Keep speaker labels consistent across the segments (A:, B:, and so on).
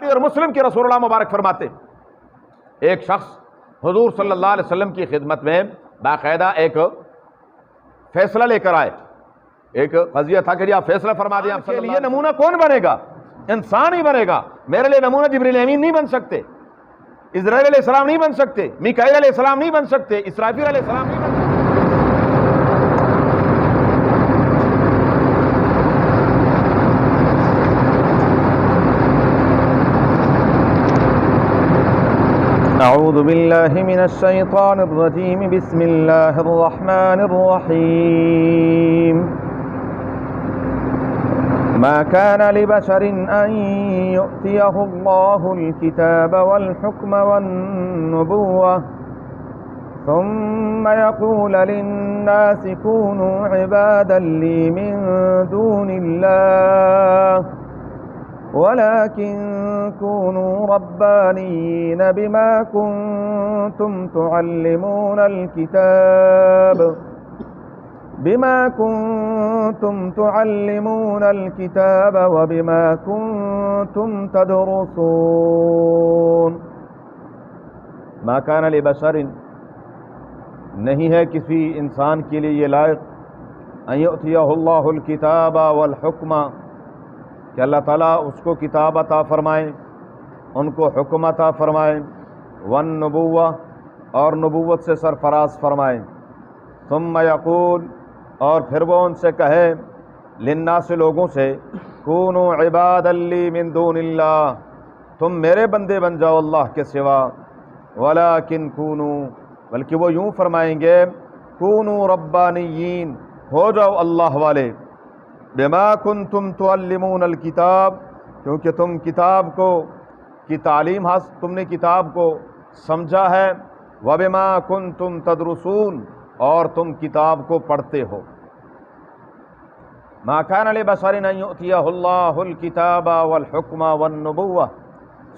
A: اور مسلم کے رسول اللہ مبارک فرماتے ایک شخص حضور صلی اللہ علیہ وسلم کی خدمت میں باقاعدہ ایک فیصلہ لے کر آئے. ایک قضیہ تھا کہ آپ فیصلہ فرما دیں. آپ کے لیے نمونہ کون بنے گا؟ انسان ہی بنے گا. میرے لیے نمونہ جبریل امین نہیں بن سکتے، اسرائیل علیہ السلام نہیں بن سکتے، میکائیل علیہ السلام نہیں بن سکتے، اسرافیل علیہ السلام نہیں بن سکتے.
B: اعوذ باللہ من الشیطان الرجیم بسم اللہ الرحمن الرحیم ما كان لبشر ان يؤتيه الله الكتاب والحكم والنبوة ثم يقول للناس كونوا عبادا لي من دون الله ولكن كونوا ربانيين بما كنتم تعلمون الكتاب وبما كنتم تدرسون.
A: ما كان لبشر، نہیں ہے کسی انسان کے لیے یہ لائق، ان یؤتیہ اللہ الکتاب والحکم، کہ اللہ تعالیٰ اس کو کتاب عطا فرمائیں، ان کو حکم عطا فرمائیں، والنبوہ، اور نبوت سے سرفراز فرمائیں، ثم یقول، اور پھر وہ ان سے کہے، للناس، لوگوں سے، کونوا عبادا لی من دون اللہ، تم میرے بندے بن جاؤ اللہ کے سوا، ولیکن کونوا، بلکہ وہ یوں فرمائیں گے، کونوا ربانیین، ہو جاؤ اللہ والے، بما کنتم تعلمون الکتاب، کیونکہ تم کتاب کو کی تعلیم تم نے کتاب کو سمجھا ہے، وبما کنتم تدرسون، اور تم کتاب کو پڑھتے ہو. ما کان لبشر ان یؤتیہ اللہ الکتاب والحکم والنبوہ،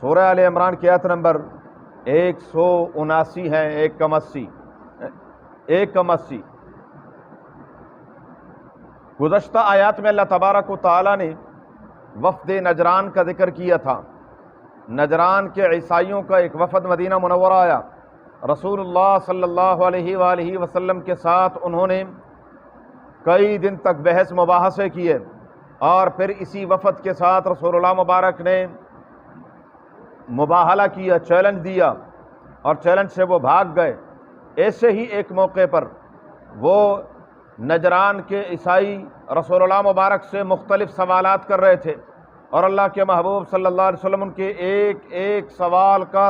A: سورہ آل عمران کی آیت نمبر 179 ہے، 180. گزشتہ آیات میں اللہ تبارک و تعالیٰ نے وفد نجران کا ذکر کیا تھا. نجران کے عیسائیوں کا ایک وفد مدینہ منورہ آیا، رسول اللہ صلی اللہ علیہ وآلہ وسلم کے ساتھ انہوں نے کئی دن تک بحث مباحثے کیے، اور پھر اسی وفد کے ساتھ رسول اللہ مبارک نے مباہلہ کیا، چیلنج دیا، اور چیلنج سے وہ بھاگ گئے. ایسے ہی ایک موقع پر وہ نجران کے عیسائی رسول اللہ مبارک سے مختلف سوالات کر رہے تھے، اور اللہ کے محبوب صلی اللہ علیہ وسلم ان کے ایک ایک سوال کا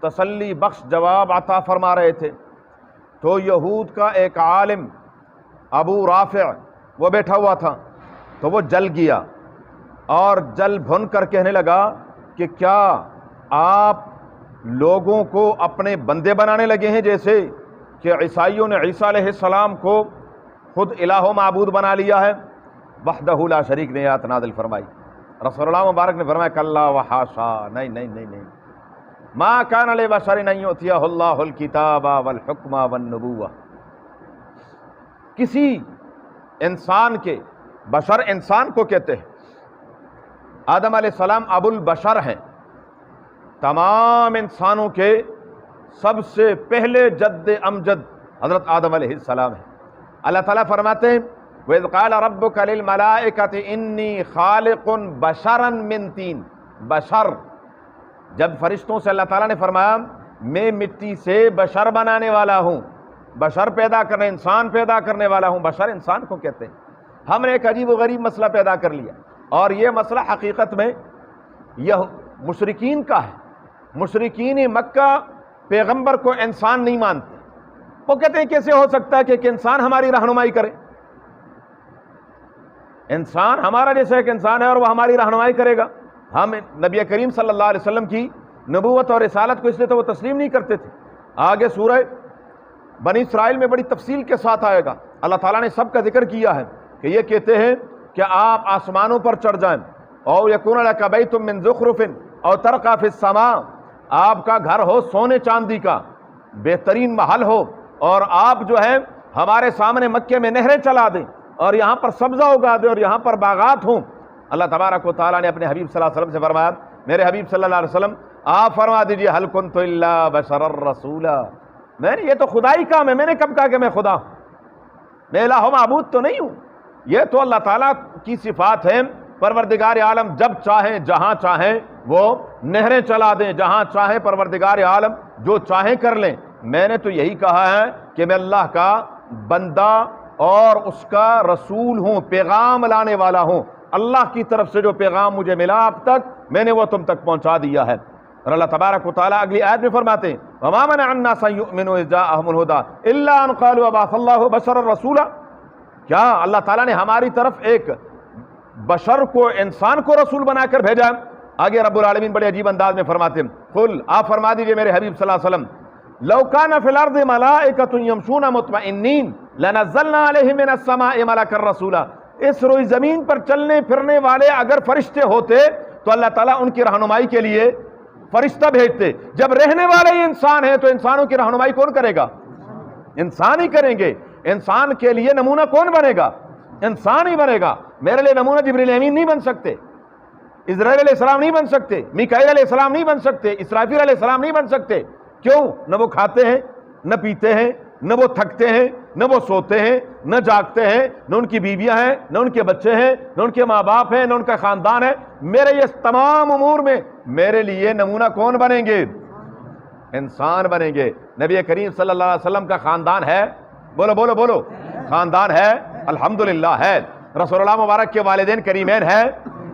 A: تسلی بخش جواب عطا فرما رہے تھے. تو یہود کا ایک عالم ابو رافع وہ بیٹھا ہوا تھا، تو وہ جل گیا اور جل بھن کر کہنے لگا کہ کیا آپ لوگوں کو اپنے بندے بنانے لگے ہیں، جیسے کہ عیسائیوں نے عیسیٰ علیہ السلام کو خود الہ و معبود بنا لیا ہے. وحدہ لا شریک نے آیت نازل فرمائی. رسول اللہ مبارک نے فرمایا کلا وحاشا، نہیں نہیں نہیں نہیں، ما کان لبشر ان یؤتیہ اللہ الکتاب والحکم والنبوہ. کسی انسان کے، بشر انسان کو کہتے ہیں، آدم علیہ السلام ابو البشر ہیں، تمام انسانوں کے سب سے پہلے جد امجد حضرت آدم علیہ السلام ہیں. اللہ تعالیٰ فرماتے ہیں وَإِذْ قَالَ رَبُّكَ لِلْمَلَائِكَةِ إِنِّي خَالِقٌ بَشَرًا مِّن طِينٍ. بشر، جب فرشتوں سے اللہ تعالیٰ نے فرمایا میں مٹی سے بشر بنانے والا ہوں، بشر پیدا کرنے، انسان پیدا کرنے والا ہوں، بشر انسان کو کہتے ہیں. ہم نے ایک عجیب و غریب مسئلہ پیدا کر لیا، اور یہ مسئلہ حقیقت میں یہ مشرکین کا ہے. مشرکین مکہ پیغمبر کو انسان نہیں مانتے. وہ کہتے ہیں کیسے ہو سکتا ہے کہ ایک انسان ہماری رہنمائی کرے؟ انسان ہمارا جیسا ایک انسان ہے اور وہ ہماری رہنمائی کرے گا. ہم نبی کریم صلی اللہ علیہ وسلم کی نبوت اور رسالت کو اس لیے تو وہ تسلیم نہیں کرتے تھے. آگے سورہ بنی اسرائیل میں بڑی تفصیل کے ساتھ آئے گا، اللہ تعالیٰ نے سب کا ذکر کیا ہے کہ یہ کہتے ہیں کہ آپ آسمانوں پر چڑھ جائیں، او یکون لک بیت من زخرف او ترقی فی السماء، آپ کا گھر ہو سونے چاندی کا، بہترین محل ہو، اور آپ جو ہے ہمارے سامنے مکے میں نہریں چلا دیں اور یہاں پر سبزہ اگا دیں اور یہاں پر باغات ہوں. اللہ تبارک و تعالیٰ نے اپنے حبیب صلی اللہ علیہ وسلم سے فرمایا میرے حبیب صلی اللہ علیہ وسلم آپ فرما دیجئے هل كنت الا بشرا رسولا، یہ تو خدائی کام ہے، میں نے کب کہا کہ میں خدا ہوں؟ میں الہ و معبود تو نہیں ہوں، یہ تو اللہ تعالیٰ کی صفات ہیں۔ پروردگار عالم جب چاہیں جہاں چاہیں وہ نہریں چلا دیں، جہاں چاہیں پروردگار عالم جو چاہیں کر لیں۔ میں نے تو یہی کہا ہے کہ میں اللہ کا بندہ اور اس کا رسول ہوں، پیغام لانے والا ہوں۔ اللہ کی طرف سے جو پیغام مجھے ملا اب تک میں نے وہ تم تک پہنچا دیا ہے۔ اور اللہ تبارک و تعالیٰ اگلی آیت میں فرماتے ہیں وَمَا مَنَعَ النَّاسَ أَن يُؤْمِنُوا إِذْ جَاءَهُمُ الْهُدَىٰ إِلَّا أَن قَالُوا أَبَعَثَ اللَّهُ بَشَرًا رَسُولًا، کیا اللہ تعالیٰ نے ہماری طرف ایک بشر کو، انسان کو رسول بنا کر بھیجا؟ آگے رب العالمین بڑے عجیب انداز میں فرماتے ہیں قل، آپ فرما دیجئے میرے حبیب صلی اللہ علیہ وسلم لو كان في الارض ملائكة يمشون مطمئنين لنزلنا عليهم من السماء ملكا رسولا، اس روئی زمین پر چلنے پھرنے والے اگر فرشتے ہوتے تو اللہ تعالیٰ ان کی رہنمائی کے لیے فرشتہ بھیجتے۔ جب رہنے والے ہی انسان ہیں تو انسانوں کی رہنمائی کون کرے گا؟ انسان ہی کریں گے۔ انسان کے لیے نمونہ کون بنے گا؟ انسان ہی بنے گا۔ میرے لیے نمونہ جبریل امین نہیں بن سکتے، اسرائیل علیہ السلام نہیں بن سکتے، میکائیل علیہ السلام نہیں بن سکتے، اسرافیل علیہ السلام نہیں بن سکتے۔ کیوں؟ نہ وہ کھاتے ہیں، نہ پیتے ہیں، نہ وہ تھکتے ہیں، نہ وہ سوتے ہیں، نہ جاگتے ہیں، نہ ان کی بیویاں ہیں، نہ ان کے بچے ہیں، نہ ان کے ماں باپ ہیں، نہ ان کا خاندان ہے۔ میرے یہ تمام امور میں میرے لیے نمونہ کون بنیں گے؟ انسان بنیں گے۔ نبی کریم صلی اللہ علیہ وسلم کا خاندان ہے؟ بولو بولو بولو، خاندان ہے؟ الحمدللہ ہے۔ رسول اللہ مبارک کے والدین کریمین ہیں؟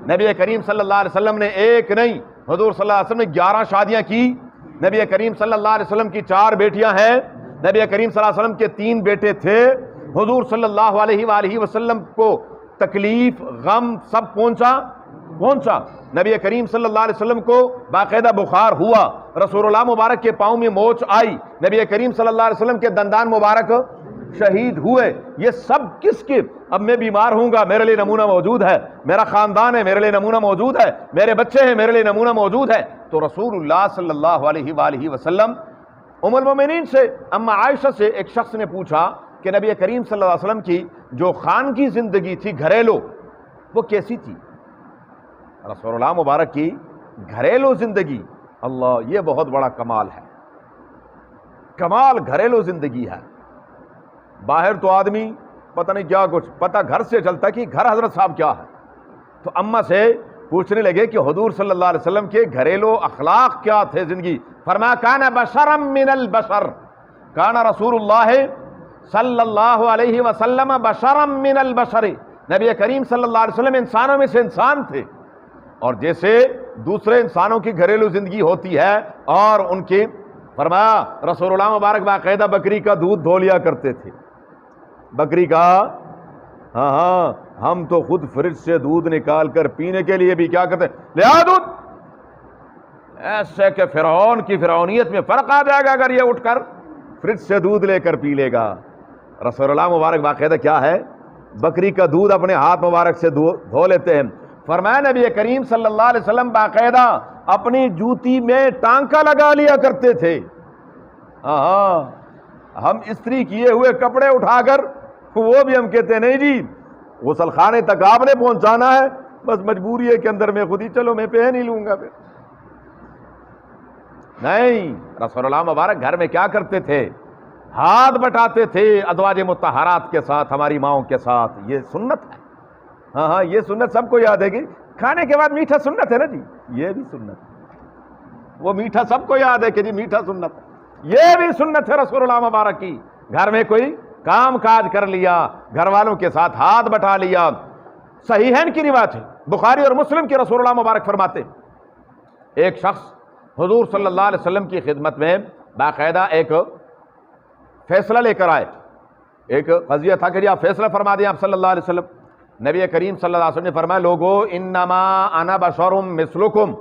A: نبی کریم صلی اللہ علیہ وسلم نے ایک نہیں، حضور صلی اللہ علیہ وسلم نے 11 شادیاں کی۔ نبی کریم صلی اللہ علیہ وسلم کی 4 بیٹیاں ہیں۔ نبی کریم صلی اللہ علیہ وسلم کے 3 بیٹے تھے۔ حضور صلی اللہ علیہ وآلہ وسلم کو تکلیف، غم سب پہنچا۔ نبی کریم صلی اللہ علیہ وسلم کو باقاعدہ بخار ہوا، رسول اللہ مبارک کے پاؤں میں موچ آئی، نبی کریم صلی اللہ علیہ وسلم کے دندان مبارک شہید ہوئے۔ یہ سب کس کے؟ اب میں بیمار ہوں گا، میرے لیے نمونہ موجود ہے، میرا خاندان ہے، میرے لیے نمونہ موجود ہے، میرے بچے ہیں، میرے لیے نمونہ موجود ہے۔ تو رسول اللہ صلی اللہ علیہ وآلہ وسلم، ام المومنین سے اما عائشہ سے ایک شخص نے پوچھا کہ نبی کریم صلی اللہ علیہ وسلم کی جو خانگی زندگی تھی، گھریلو، وہ کیسی تھی؟ رسول اللہ مبارک کی گھریلو زندگی، اللہ، یہ بہت بڑا کمال ہے۔ کمال گھریلو زندگی ہے۔ باہر تو آدمی پتہ نہیں کیا کچھ، پتہ گھر سے چلتا کہ گھر حضرت صاحب کیا ہے۔ تو اماں سے پوچھنے لگے کہ حضور صلی اللہ علیہ وسلم کے گھریلو اخلاق کیا تھے زندگی؟ فرمایا کان بشرا من البشر، کان رسول اللہ صلی اللہ علیہ وسلم بشرا من البشر، نبی کریم صلی اللہ علیہ وسلم انسانوں میں سے انسان تھے، اور جیسے دوسرے انسانوں کی گھریلو زندگی ہوتی ہے اور ان کی، فرمایا رسول اللہ مبارک باقاعدہ بکری کا دودھ دھو لیا کرتے تھے۔ بکری کا، ہاں ہم تو خود فریج سے دودھ نکال کر پینے کے لیے بھی کیا کرتے ہیں؟ لیا دودھ، ایسے کہ فرعون کی فرعونیت میں فرق آ جائے گا اگر یہ اٹھ کر فریج سے دودھ لے کر پی لے گا۔ رسول اللہ مبارک باقاعدہ کیا ہے؟ بکری کا دودھ اپنے ہاتھ مبارک سے دھو لیتے ہیں۔ فرمایا نبی کریم صلی اللہ علیہ وسلم باقاعدہ اپنی جوتی میں ٹانکا لگا لیا کرتے تھے۔ ہاں ہم استری کیے ہوئے کپڑے اٹھا کر، وہ بھی ہم کہتے ہیں نہیں جی غسل خانے تک آپ نے پہنچانا ہے، بس مجبوری ہے کہ اندر میں خود ہی چلو میں پہن ہی لوں گا۔ پھر نہیں، رسول اللہ مبارک گھر میں کیا کرتے تھے؟ ہاتھ بٹاتے تھے ازواج مطہرات کے ساتھ، ہماری ماؤں کے ساتھ۔ یہ سنت ہے۔ ہاں یہ سنت سب کو یاد ہے کہ کھانے کے بعد میٹھا سنت ہے نا جی، یہ بھی سنت ہے۔ وہ میٹھا سب کو یاد ہے کہ جی میٹھا سنت ہے، یہ بھی سنت ہے رسول اللہ مبارک کی۔ گھر میں کوئی کام کاج کر لیا، گھر والوں کے ساتھ ہاتھ بٹا لیا۔ صحیحین کی روایت ہے، بخاری اور مسلم کی، رسول اللہ مبارک فرماتے ایک شخص حضور صلی اللہ علیہ وسلم کی خدمت میں باقاعدہ ایک فیصلہ لے کر آئے۔ ایک قضیہ تھا کہ جی آپ فیصلہ فرما دیں آپ صلی اللہ علیہ وسلم۔ نبی کریم صلی اللہ علیہ وسلم نے فرمایا لوگو انما انا بشر مثلکم،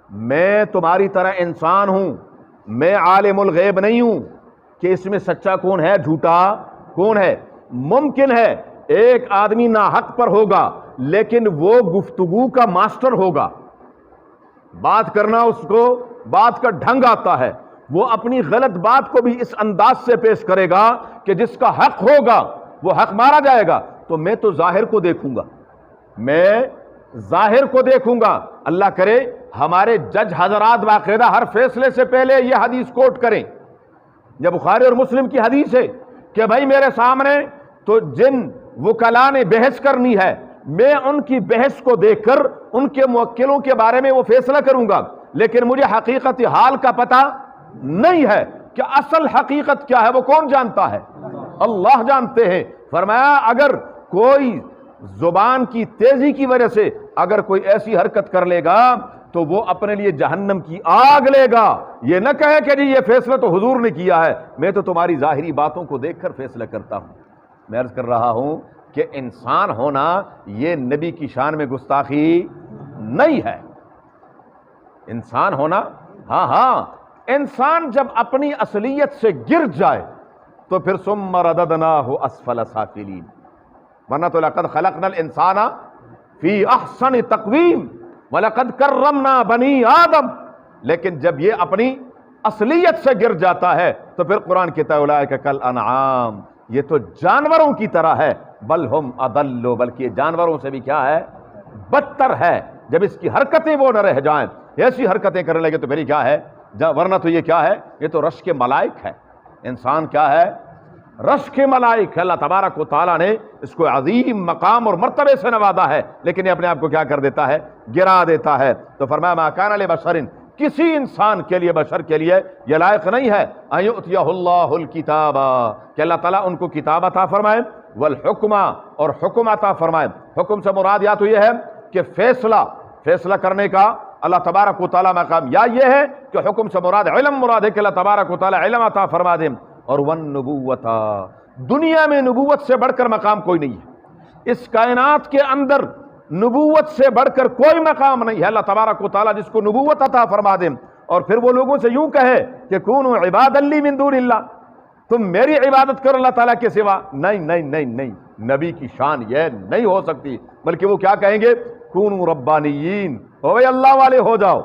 A: میں تمہاری طرح انسان ہوں، میں عالم الغیب نہیں ہوں کہ اس میں سچا کون ہے جھوٹا کون ہے۔ ممکن ہے ایک آدمی ناحق پر ہوگا لیکن وہ گفتگو کا ماسٹر ہوگا، بات کرنا اس کو بات کا ڈھنگ آتا ہے، وہ اپنی غلط بات کو بھی اس انداز سے پیش کرے گا کہ جس کا حق ہوگا وہ حق مارا جائے گا۔ تو میں تو ظاہر کو دیکھوں گا، میں ظاہر کو دیکھوں گا، اللہ کرے ہمارے جج حضرات باقاعدہ ہر فیصلے سے پہلے یہ حدیث کوٹ کریں. یہ بخاری اور مسلم کی حدیث ہے کہ بھائی میرے سامنے تو جن وکلاء نے بحث کرنی ہے، میں ان کی بحث کو دیکھ کر ان کے موکلوں کے بارے میں وہ فیصلہ کروں گا، لیکن مجھے حقیقت حال کا پتہ نہیں ہے کہ اصل حقیقت کیا ہے. وہ کون جانتا ہے؟ اللہ جانتے ہیں. فرمایا اگر کوئی زبان کی تیزی کی وجہ سے اگر کوئی ایسی حرکت کر لے گا تو وہ اپنے لیے جہنم کی آگ لے گا. یہ نہ کہے کہ جی یہ فیصلہ تو حضور نے کیا ہے، میں تو تمہاری ظاہری باتوں کو دیکھ کر فیصلہ کرتا ہوں. میں عرض کر رہا ہوں کہ انسان ہونا یہ نبی کی شان میں گستاخی نہیں ہے. انسان ہونا، ہاں انسان جب اپنی اصلیت سے گر جائے تو پھر ثم رددناہ اسفل سافلین، ورنہ تو لقد خلقنا الانسان فی احسن تقویم وَلَقَدْ كَرَّمْنَا بَنِي آدم. لیکن جب یہ اپنی اصلیت سے گر جاتا ہے تو پھر قرآن کہتا ہے اولئک کالانعام، یہ تو جانوروں کی طرح ہے، بل ہم اضل، بلکہ یہ جانوروں سے بھی کیا ہے؟ بدتر ہے. جب اس کی حرکتیں وہ نہ رہ جائیں، ایسی حرکتیں کرنے لگے تو پھر کیا ہے؟ ورنہ تو یہ کیا ہے؟ یہ تو رشک ملائک ہے. انسان کیا ہے؟ رشک ملائک ہے. اللہ تبارک و تعالیٰ نے اس کو عظیم مقام اور مرتبے سے نوازا ہے، لیکن یہ اپنے آپ کو کیا کر دیتا ہے؟ گرا دیتا ہے. تو فرمایا ما کان لبشر، کسی انسان کے لیے، بشر کے لیے یہ لائق نہیں ہے ان یؤتیہ اللہ الکتاب، کہ اللہ تعالیٰ ان کو کتاب عطا فرمائے، والحکم، اور حکم عطا فرمائے. حکم سے مراد یا تو یہ ہے کہ فیصلہ کرنے کا اللہ تبارک و تعالیٰ مقام، یا یہ ہے کہ حکم سے مراد علم مراد ہے کہ اللہ تبارک و تعالیٰ علم عطا فرما دے. اور والنبوۃ، دنیا میں نبوت سے بڑھ کر مقام کوئی نہیں ہے. اس کائنات کے اندر نبوت سے بڑھ کر کوئی مقام نہیں ہے. اللہ تبارک و تعالیٰ جس کو نبوت عطا فرما دے اور پھر وہ لوگوں سے یوں کہے کہ کونوا عبادا لی من دون اللہ، تم میری عبادت کرو اللہ تعالیٰ کے سوا. نہیں، نبی کی شان یہ نہیں ہو سکتی، بلکہ وہ کیا کہیں گے؟ کونوا ربانیین، اللہ والے ہو جاؤ،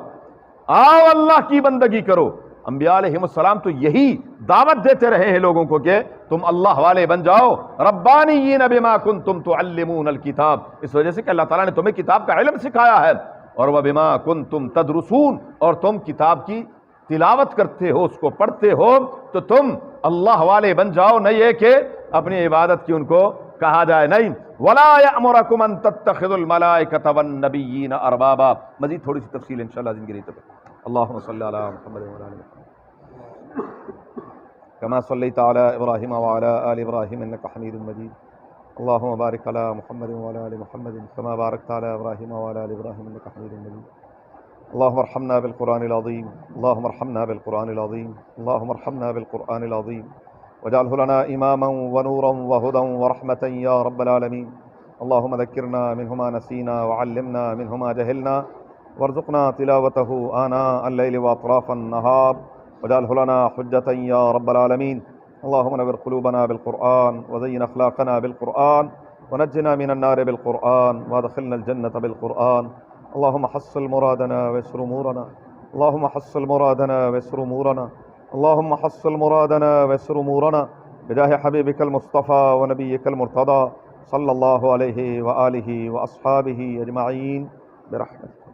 A: آؤ اللہ کی بندگی کرو. انبیاء علیہم السلام تو یہی دعوت دیتے رہے ہیں لوگوں کو کہ تم اللہ والے بن جاؤ. ربانیین بما کنتم تعلمون الکتاب، اس وجہ سے کہ اللہ تعالیٰ نے تمہیں کتاب کا علم سکھایا ہے. اور وبما کنتم تدرسون، اور تم کتاب کی تلاوت کرتے ہو، اس کو پڑھتے ہو، تو تم اللہ والے بن جاؤ. نہیں یہ کہ اپنی عبادت کی ان کو کہا جائے. نہیں، ولا یأمرکم ان تتخذوا الملائکۃ والنبیین اربابا. مزید تھوڑی سی تفصیل انشاءاللہ زندگی رہی تو. اللہم صلی علی محمد وعلی آل محمد کما صلیت علی ابراہیم وعلی آل ابراہیم انک حمید مجید. اللہم بارک علی محمد وعلی آل محمد کما بارکت علی ابراہیم وعلی آل ابراہیم انک حمید مجید. اللہم ارحمنا بالقرآن العظیم، اللہم ارحمنا بالقرآن العظیم، اللہم ارحمنا بالقرآن العظیم واجعلہ لنا اماما ونورا وہدا ورحمة یا رب العالمین. اللہم ذکرنا منہ ما نسینا وعلمنا منہ ما جہلنا وارزقنا تلاوته آناء الليل وأطراف النهار واجعله لنا حجة يا رب العالمين. اللهم نور قلوبنا بالقرآن وزين أخلاقنا بالقرآن ونجنا من النار بالقرآن وادخلنا الجنة بالقرآن. اللهم حصل مرادنا ويسر أمورنا، اللهم حصل مرادنا ويسر أمورنا، اللهم حصل مرادنا ويسر أمورنا بجاه حبيبك المصطفى ونبيك المرتضى صلى الله عليه وآله وأصحابه أجمعين برحمتك.